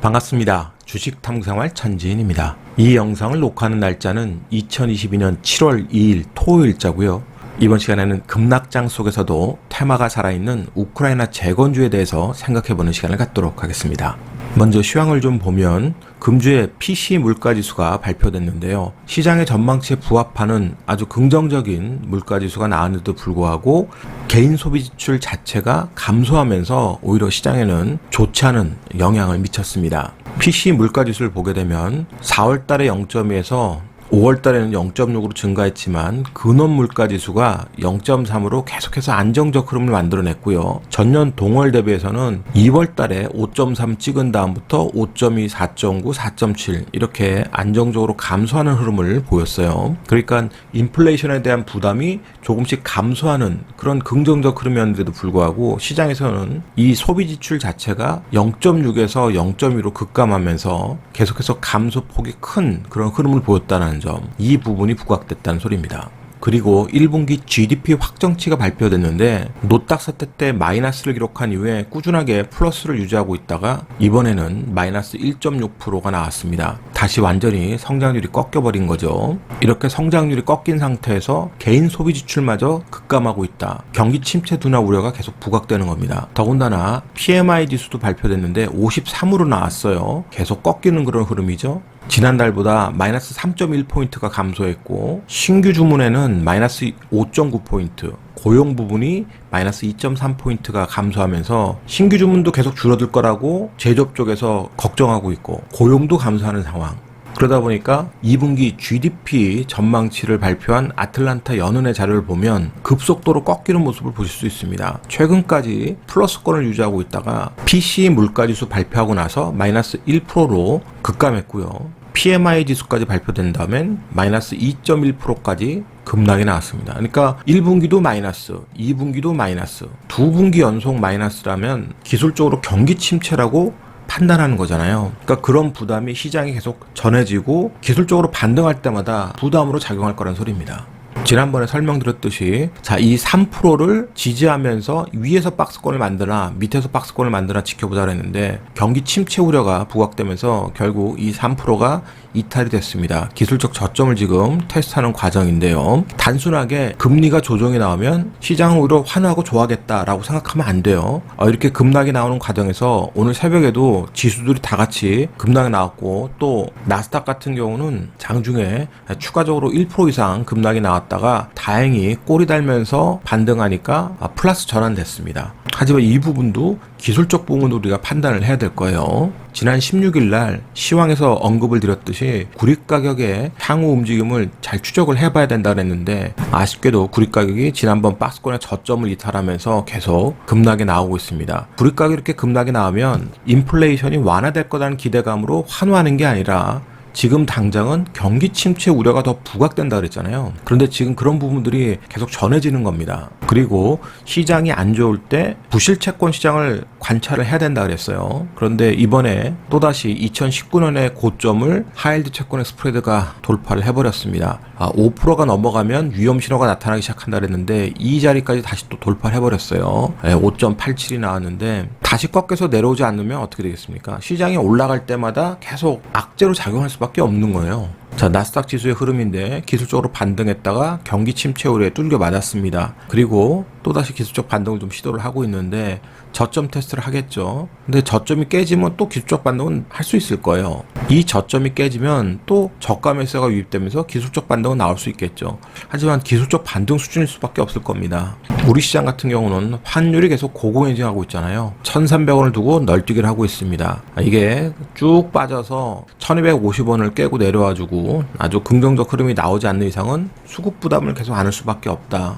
반갑습니다. 주식탐구생활 천지인입니다. 이 영상을 녹화하는 날짜는 2022년 7월 2일 토요일자고요. 이번 시간에는 급락장 속에서도 테마가 살아있는 우크라이나 재건주에 대해서 생각해보는 시간을 갖도록 하겠습니다. 먼저 시황을 좀 보면 금주에 PC 물가지수가 발표됐는데요. 시장의 전망치에 부합하는 아주 긍정적인 물가지수가 나왔는데도 불구하고 개인 소비 지출 자체가 감소하면서 오히려 시장에는 좋지 않은 영향을 미쳤습니다. PC 물가지수를 보게 되면 4월 달에 0.2에서 5월 달에는 0.6으로 증가했지만 근원 물가지수가 0.3으로 계속해서 안정적 흐름을 만들어냈고요. 전년 동월 대비해서는 2월 달에 5.3 찍은 다음부터 5.2, 4.9, 4.7 이렇게 안정적으로 감소하는 흐름을 보였어요. 그러니까 인플레이션에 대한 부담이 조금씩 감소하는 그런 긍정적 흐름이었는데도 불구하고 시장에서는 이 소비 지출 자체가 0.6에서 0.2로 급감하면서 계속해서 감소폭이 큰 그런 흐름을 보였다는 점, 이 부분이 부각됐다는 소리입니다. 그리고 1분기 GDP 확정치가 발표됐는데 노딱 사태 때 마이너스를 기록한 이후에 꾸준하게 플러스를 유지하고 있다가 이번에는 마이너스 1.6%가 나왔습니다. 다시 완전히 성장률이 꺾여버린 거죠. 이렇게 성장률이 꺾인 상태에서 개인 소비 지출마저 급감하고 있다. 경기 침체 둔화 우려가 계속 부각되는 겁니다. 더군다나 PMI 지수도 발표됐는데 53으로 나왔어요. 계속 꺾이는 그런 흐름이죠. 지난달보다 마이너스 3.1포인트가 감소했고 신규 주문에는 마이너스 5.9포인트, 고용 부분이 마이너스 2.3포인트가 감소하면서 신규 주문도 계속 줄어들 거라고 제조업 쪽에서 걱정하고 있고 고용도 감소하는 상황. 그러다 보니까 2분기 GDP 전망치를 발표한 아틀란타 연은의 자료를 보면 급속도로 꺾이는 모습을 보실 수 있습니다. 최근까지 플러스권을 유지하고 있다가 PCE 물가지수 발표하고 나서 마이너스 1%로 급감했고요. PMI 지수까지 발표된 다음엔 마이너스 2.1%까지 급락이 나왔습니다. 그러니까 1분기도 마이너스, 2분기도 마이너스, 두 분기 연속 마이너스라면 기술적으로 경기 침체라고 판단하는 거잖아요. 그러니까 그런 부담이 시장에 계속 전해지고 기술적으로 반등할 때마다 부담으로 작용할 거란 소리입니다. 지난번에 설명드렸듯이 이 3%를 지지하면서 위에서 박스권을 만드나 밑에서 박스권을 만드나 지켜보자 그랬는데 경기 침체 우려가 부각되면서 결국 이 3%가 이탈이 됐습니다. 기술적 저점을 지금 테스트하는 과정인데요. 단순하게 금리가 조정이 나오면 시장은 오히려 환호하고 좋아하겠다라고 생각하면 안 돼요. 이렇게 급락이 나오는 과정에서 오늘 새벽에도 지수들이 다 같이 급락이 나왔고 또 나스닥 같은 경우는 장중에 추가적으로 1% 이상 급락이 나왔다가 다행히 꼬리 달면서 반등하니까 플러스 전환됐습니다. 하지만 이 부분도 기술적 부분으로 우리가 판단을 해야 될 거예요. 지난 16일 날 시황에서 언급을 드렸듯이 구리 가격의 향후 움직임을 잘 추적을 해봐야 된다 그랬는데 아쉽게도 구리 가격이 지난번 박스권의 저점을 이탈하면서 계속 급락이 나오고 있습니다. 구리 가격이 이렇게 급락이 나오면 인플레이션이 완화될 거라는 기대감으로 환호하는 게 아니라 지금 당장은 경기 침체 우려가 더 부각된다 그랬잖아요. 그런데 지금 그런 부분들이 계속 전해지는 겁니다. 그리고 시장이 안 좋을 때 부실 채권 시장을 관찰을 해야 된다 그랬어요. 그런데 이번에 또다시 2019년의 고점을 하이힐드 채권의 스프레드가 돌파를 해버렸습니다. 5%가 넘어가면 위험 신호가 나타나기 시작한다 그랬는데 이 자리까지 다시 또 돌파를 해버렸어요. 5.87이 나왔는데 다시 꺾여서 내려오지 않으면 어떻게 되겠습니까? 시장이 올라갈 때마다 계속 악재로 작용할 수밖에 없는 거예요. 나스닥 지수의 흐름인데 기술적으로 반등했다가 경기 침체 우려에 뚫겨 맞았습니다. 그리고 또다시 기술적 반등을 좀 시도를 하고 있는데 저점 테스트를 하겠죠. 근데 저점이 깨지면 또 기술적 반등은 할 수 있을 거예요. 이 저점이 깨지면 또 저가 매수가 유입되면서 기술적 반등은 나올 수 있겠죠. 하지만 기술적 반등 수준일 수밖에 없을 겁니다. 우리 시장 같은 경우는 환율이 계속 고공행진하고 있잖아요. 1,300원을 두고 널뛰기를 하고 있습니다. 이게 쭉 빠져서 1,250원을 깨고 내려와주고 아주 긍정적 흐름이 나오지 않는 이상은 수급 부담을 계속 안을 수밖에 없다.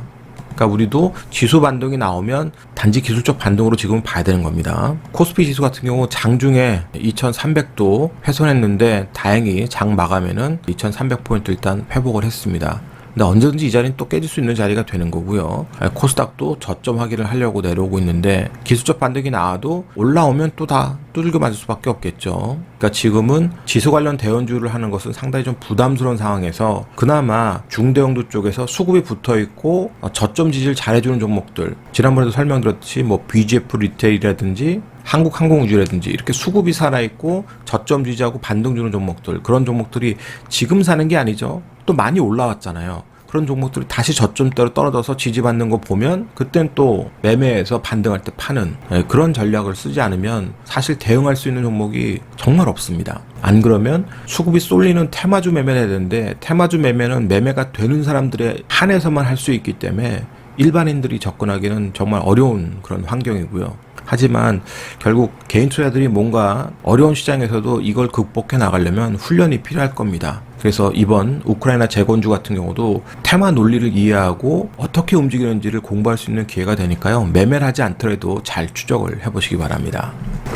그러니까 우리도 지수 반등이 나오면 단지 기술적 반등으로 지금 봐야 되는 겁니다. 코스피 지수 같은 경우 장중에 2300도 훼손했는데 다행히 장 마감에는 2300포인트 일단 회복을 했습니다. 근데 언제든지 이 자리는 또 깨질 수 있는 자리가 되는 거고요. 코스닥도 저점 확인을 하려고 내려오고 있는데 기술적 반등이 나와도 올라오면 또 다 두들겨 맞을 수밖에 없겠죠. 그러니까 지금은 지수 관련 대원주를 하는 것은 상당히 좀 부담스러운 상황에서 그나마 중대형주 쪽에서 수급이 붙어 있고 저점 지지를 잘해주는 종목들, 지난번에도 설명드렸듯이 뭐 BGF 리테일이라든지 한국항공우주라든지 이렇게 수급이 살아있고 저점 지지하고 반등 주는 종목들, 그런 종목들이 지금 사는 게 아니죠. 또 많이 올라왔잖아요. 그런 종목들이 다시 저점대로 떨어져서 지지받는 거 보면 그땐 또 매매해서 반등할 때 파는 그런 전략을 쓰지 않으면 사실 대응할 수 있는 종목이 정말 없습니다. 안 그러면 수급이 쏠리는 테마주 매매를 해야 되는데 테마주 매매는 매매가 되는 사람들에 한해서만 할 수 있기 때문에 일반인들이 접근하기는 정말 어려운 그런 환경이고요. 하지만 결국 개인 투자자들이 뭔가 어려운 시장에서도 이걸 극복해 나가려면 훈련이 필요할 겁니다. 그래서 이번 우크라이나 재건주 같은 경우도 테마 논리를 이해하고 어떻게 움직이는지를 공부할 수 있는 기회가 되니까요. 매매를 하지 않더라도 잘 추적을 해보시기 바랍니다.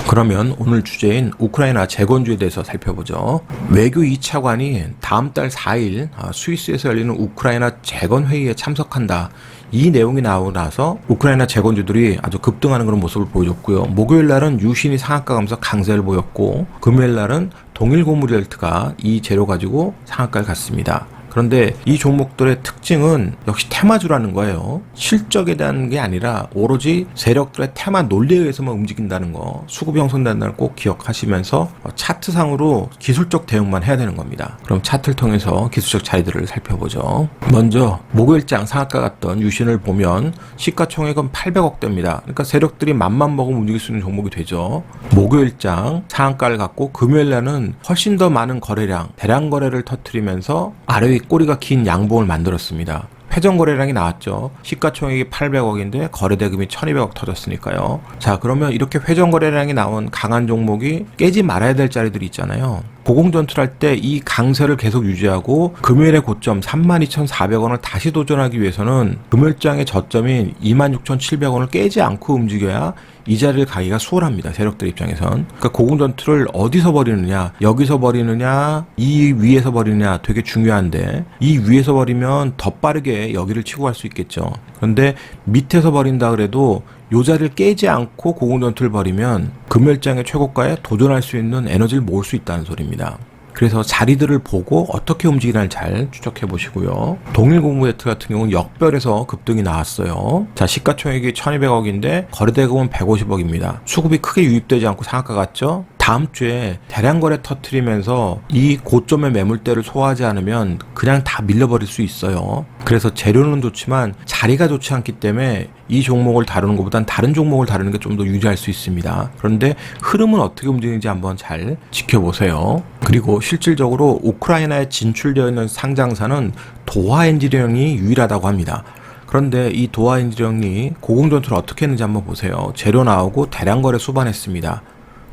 그러면 오늘 주제인 우크라이나 재건주에 대해서 살펴보죠. 외교 2차관이 다음 달 4일 스위스에서 열리는 우크라이나 재건회의에 참석한다. 이 내용이 나오고 나서 우크라이나 재건주들이 아주 급등하는 그런 모습을 보여줬고요. 목요일 날은 유신이 상한가 가면서 강세를 보였고 금요일 날은 동일고무리얼트가 이 재료 가지고 상한가를 갔습니다. 그런데 이 종목들의 특징은 역시 테마주라는 거예요. 실적에 대한 게 아니라 오로지 세력들의 테마 논리에 의해서만 움직인다는 거, 수급이 형성된다는 걸 꼭 기억하시면서 차트상으로 기술적 대응만 해야 되는 겁니다. 그럼 차트를 통해서 기술적 차이들을 살펴보죠. 먼저 목요일장 상한가 갔던 유신을 보면 시가총액은 800억대입니다. 그러니까 세력들이 맘만 먹으면 움직일 수 있는 종목이 되죠. 목요일장 상한가를 갖고 금요일날은 훨씬 더 많은 거래량, 대량 거래를 터뜨리면서 아래 위 꼬리가 긴 양봉을 만들었습니다. 회전 거래량이 나왔죠. 시가총액이 800억인데 거래대금이 1200억 터졌으니까요. 자, 그러면 이렇게 회전 거래량이 나온 강한 종목이 깨지 말아야 될 자리들이 있잖아요. 고공전투를 할 때 이 강세를 계속 유지하고 금요일의 고점 32,400원을 다시 도전하기 위해서는 금요일장의 저점인 26,700원을 깨지 않고 움직여야 이 자리를 가기가 수월합니다. 세력들 입장에선. 그러니까 고공전투를 어디서 벌이느냐, 여기서 벌이느냐, 이 위에서 벌이느냐 되게 중요한데 이 위에서 벌이면 더 빠르게 여기를 치고 갈 수 있겠죠. 그런데 밑에서 벌인다 그래도 요 자리를 깨지 않고 고공전투를 벌이면 금요일장의 최고가에 도전할 수 있는 에너지를 모을 수 있다는 소리입니다. 그래서 자리들을 보고 어떻게 움직이나를 잘 추적해 보시고요. 동일고무레트 같은 경우는 역별에서 급등이 나왔어요. 자, 시가총액이 1200억인데 거래대금은 150억입니다. 수급이 크게 유입되지 않고 상한가 갔죠. 다음 주에 대량 거래 터트리면서 이 고점의 매물대를 소화하지 않으면 그냥 다 밀려버릴 수 있어요. 그래서 재료는 좋지만 자리가 좋지 않기 때문에 이 종목을 다루는 것보단 다른 종목을 다루는 게 좀 더 유리할 수 있습니다. 그런데 흐름은 어떻게 움직이는지 한번 잘 지켜보세요. 그리고 실질적으로 우크라이나에 진출되어 있는 상장사는 도하 엔지니어링이 유일하다고 합니다. 그런데 이 도하 엔지니어링이 고공전투를 어떻게 했는지 한번 보세요. 재료 나오고 대량 거래 수반했습니다.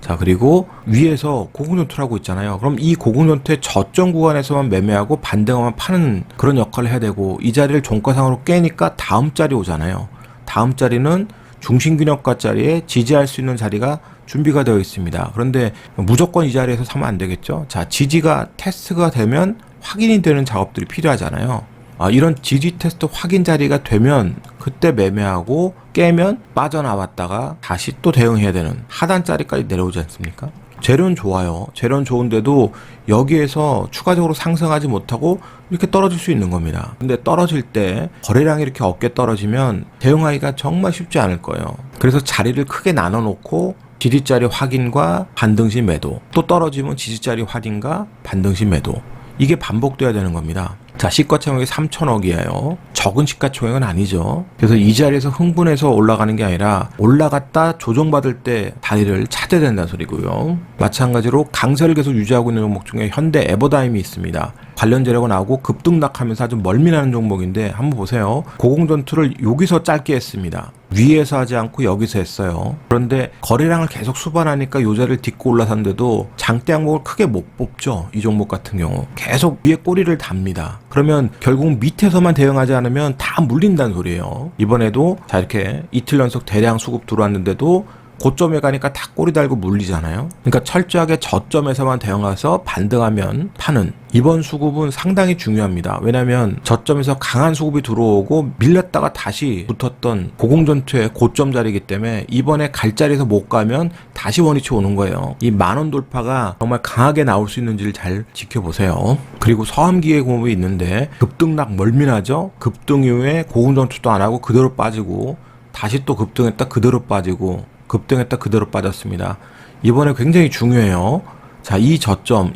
자, 그리고 위에서 고공전투를 하고 있잖아요. 그럼 이 고공전투의 저점 구간에서만 매매하고 반등하면 파는 그런 역할을 해야 되고 이 자리를 종가상으로 깨니까 다음 자리 오잖아요. 다음 자리는 중심균형가 자리에 지지할 수 있는 자리가 준비가 되어 있습니다. 그런데 무조건 이 자리에서 사면 안 되겠죠. 자, 지지가 테스트가 되면 확인이 되는 작업들이 필요하잖아요. 이런 지지 테스트 확인 자리가 되면 그때 매매하고 깨면 빠져나왔다가 다시 또 대응해야 되는 하단 자리까지 내려오지 않습니까? 재료는 좋아요. 재료는 좋은데도 여기에서 추가적으로 상승하지 못하고 이렇게 떨어질 수 있는 겁니다. 근데 떨어질 때 거래량이 이렇게 어깨 떨어지면 대응하기가 정말 쉽지 않을 거예요. 그래서 자리를 크게 나눠 놓고 지지자리 확인과 반등시 매도, 또 떨어지면 지지자리 확인과 반등시 매도, 이게 반복돼야 되는 겁니다. 자, 시가총액이 3천억이에요. 적은 시가총액은 아니죠. 그래서 이 자리에서 흥분해서 올라가는 게 아니라 올라갔다 조정받을 때 다리를 찾아야 된다는 소리고요. 마찬가지로 강세를 계속 유지하고 있는 종목 중에 현대 에버다임이 있습니다. 관련 재료가 나오고 급등락하면서 아주 멀미나는 종목인데 한번 보세요. 고공전투를 여기서 짧게 했습니다. 위에서 하지 않고 여기서 했어요. 그런데 거래량을 계속 수반하니까 요 자리를 딛고 올라섰는데도 장대 항목을 크게 못 뽑죠. 이 종목 같은 경우 계속 위에 꼬리를 답니다. 그러면 결국 밑에서만 대응하지 않으면 다 물린다는 소리예요. 이번에도 자, 이렇게 이틀 연속 대량 수급 들어왔는데도 고점에 가니까 다 꼬리 달고 물리잖아요. 그러니까 철저하게 저점에서만 대응해서 반등하면 파는 이번 수급은 상당히 중요합니다. 왜냐하면 저점에서 강한 수급이 들어오고 밀렸다가 다시 붙었던 고공전투의 고점 자리이기 때문에 이번에 갈 자리에서 못 가면 다시 원위치 오는 거예요. 이 만원 돌파가 정말 강하게 나올 수 있는지를 잘 지켜보세요. 그리고 서암기계공업이 있는데 급등락 멀미나죠. 급등 이후에 고공전투도 안 하고 그대로 빠지고 다시 또 급등했다 그대로 빠지고 급등했다 그대로 빠졌습니다. 이번에 굉장히 중요해요. 자, 이 저점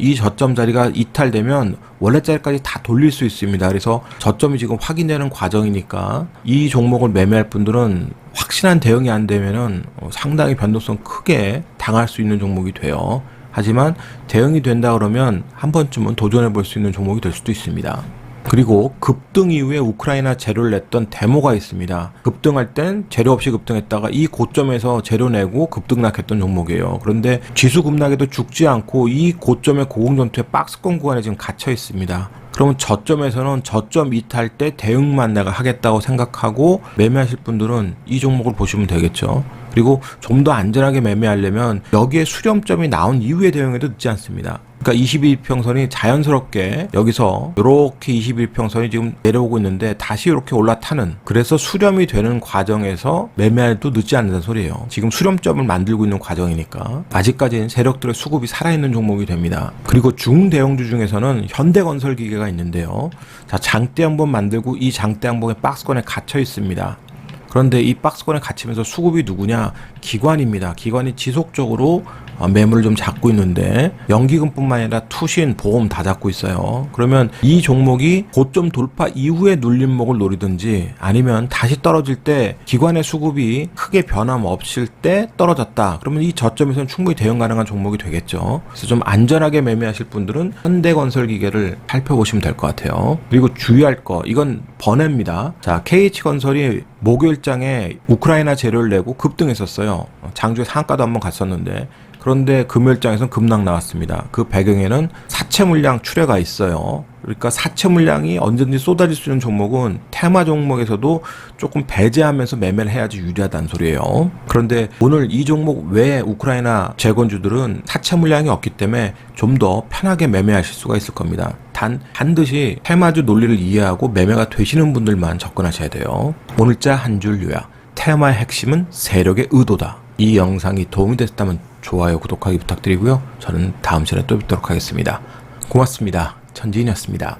자리가 이탈되면 원래 자리까지 다 돌릴 수 있습니다. 그래서 저점이 지금 확인되는 과정이니까 이 종목을 매매할 분들은 확실한 대응이 안 되면은 상당히 변동성 크게 당할 수 있는 종목이 돼요. 하지만 대응이 된다 그러면 한 번쯤은 도전해 볼 수 있는 종목이 될 수도 있습니다. 그리고 급등 이후에 우크라이나 재료를 냈던 데모가 있습니다. 급등할 땐 재료 없이 급등했다가 이 고점에서 재료 내고 급등락했던 종목이에요. 그런데 지수 급락에도 죽지 않고 이 고점의 고공전투의 박스권 구간에 지금 갇혀 있습니다. 그러면 저점에서는 저점 이탈 때 대응만 내가 하겠다고 생각하고 매매하실 분들은 이 종목을 보시면 되겠죠. 그리고 좀 더 안전하게 매매하려면 여기에 수렴점이 나온 이후에 대응해도 늦지 않습니다. 그러니까 21평선이 자연스럽게 여기서 이렇게 21평선이 지금 내려오고 있는데 다시 이렇게 올라타는, 그래서 수렴이 되는 과정에서 매매해도 늦지 않는다는 소리예요. 지금 수렴점을 만들고 있는 과정이니까 아직까지는 세력들의 수급이 살아있는 종목이 됩니다. 그리고 중대형주 중에서는 현대건설기계가 있는데요. 자, 장대 한번 만들고 이 장대 항목의 박스권에 갇혀 있습니다. 그런데 이 박스권에 갇히면서 수급이 누구냐? 기관입니다. 기관이 지속적으로 매물을 좀 잡고 있는데 연기금뿐만 아니라 투신, 보험 다 잡고 있어요. 그러면 이 종목이 고점 돌파 이후에 눌림목을 노리든지 아니면 다시 떨어질 때 기관의 수급이 크게 변함 없을 때 떨어졌다. 그러면 이 저점에서는 충분히 대응 가능한 종목이 되겠죠. 그래서 좀 안전하게 매매하실 분들은 현대건설기계를 살펴보시면 될 것 같아요. 그리고 주의할 거, 이건 번외입니다. 자, KH건설이 목요일장에 우크라이나 재료를 내고 급등했었어요. 장주에 상한가도 한번 갔었는데, 그런데 금요일장에서는 급락 나왔습니다. 그 배경에는 사채 물량 출회가 있어요. 그러니까 사채 물량이 언제든지 쏟아질 수 있는 종목은 테마 종목에서도 조금 배제하면서 매매를 해야지 유리하다는 소리예요. 그런데 오늘 이 종목 외에 우크라이나 재건주들은 사채 물량이 없기 때문에 좀 더 편하게 매매하실 수가 있을 겁니다. 반드시 테마주 논리를 이해하고 매매가 되시는 분들만 접근하셔야 돼요. 오늘자 한 줄 요약. 테마의 핵심은 세력의 의도다. 이 영상이 도움이 됐다면 좋아요, 구독하기 부탁드리고요. 저는 다음 시간에 또 뵙도록 하겠습니다. 고맙습니다. 천지인이었습니다.